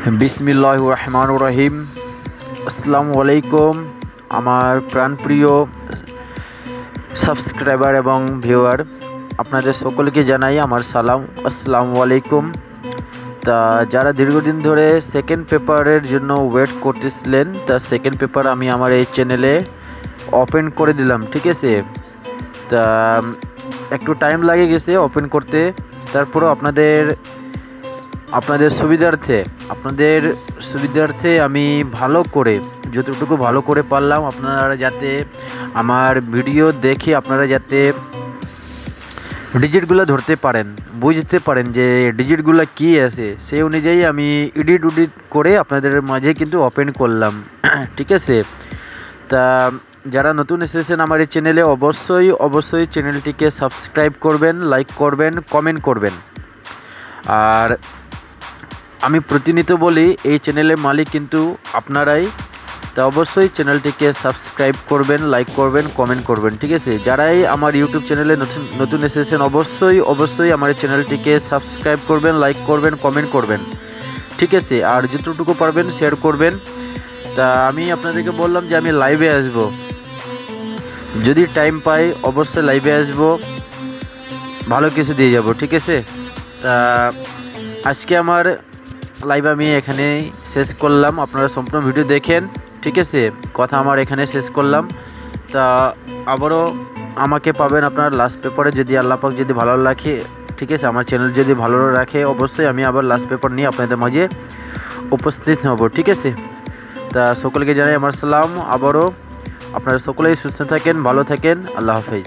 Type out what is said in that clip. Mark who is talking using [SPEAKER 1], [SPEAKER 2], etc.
[SPEAKER 1] बिस्मिल्लाहिर रहमानिर रहीम। আসসালামু আলাইকুম আমার প্রাণপ্রিয় সাবস্ক্রাইবার এবং ভিউয়ার, আপনাদের সকলকে জানাই আমার সালাম। আসসালামু আলাইকুম। তা যারা দীর্ঘদিন ধরে সেকেন্ড পেপারের জন্য ওয়েট করতেছিলেন, তা সেকেন্ড পেপার আমি আমার এই চ্যানেলে ওপেন করে দিলাম, ঠিক আছে। তা একটু টাইম লাগে গেছে ওপেন করতে, তারপরও আপনাদের সুবিধার্থে আমি যতটুকু ভালো করে পারলাম, আপনারা যাতে আমার ভিডিও দেখে আপনারা যাতে ডিজিটগুলো ধরতে পারেন, বুঝতে পারেন যে ডিজিটগুলো কী আছে, সেই অনুযায়ী আমি এডিট করে আপনাদের মাঝে কিন্তু ওপেন করলাম, ঠিক আছে। তা যারা নতুন এসেছেন আমার এই চ্যানেলে, অবশ্যই চ্যানেলটিকে সাবস্ক্রাইব করবেন, লাইক করবেন, কমেন্ট করবেন। আর আমি প্রতিনিয়ত বলি এই চ্যানেলের মালিক কিন্তু আপনারাই, তা অবশ্যই চ্যানেলটিকে সাবস্ক্রাইব করবেন, লাইক করবেন, কমেন্ট করবেন, ঠিক আছে। যারাই আমার ইউটিউব চ্যানেলে নতুন এসেছেন অবশ্যই আমার চ্যানেলটিকে সাবস্ক্রাইব করবেন, লাইক করবেন, কমেন্ট করবেন, ঠিক আছে। আর যতটুকু পারবেন শেয়ার করবেন। তা আমি আপনাদেরকে বললাম যে আমি লাইভে আসব, যদি টাইম পাই অবশ্যই লাইভে আসব, ভালো কিছু দিয়ে যাব, ঠিক আছে। তা আজকে আমার লাইভ আমি এখানেই শেষ করলাম, আপনারা সম্পূর্ণ ভিডিও দেখেন, ঠিক আছে। কথা আমার এখানে শেষ করলাম। তা আবারও আমাকে পাবেন আপনার লাস্ট পেপারে, যদি আল্লাহ পাক যদি ভালো রাখে, ঠিক আছে, আমার চ্যানেল যদি ভালো রাখে, অবশ্যই আমি আবার লাস্ট পেপার নিয়ে আপনাদের মাঝে উপস্থিত হব, ঠিক আছে। তা সকলকে জানাই আমার সালাম। আবারও আপনারা সকলেই সুস্থ থাকেন, ভালো থাকেন। আল্লাহ হাফেজ।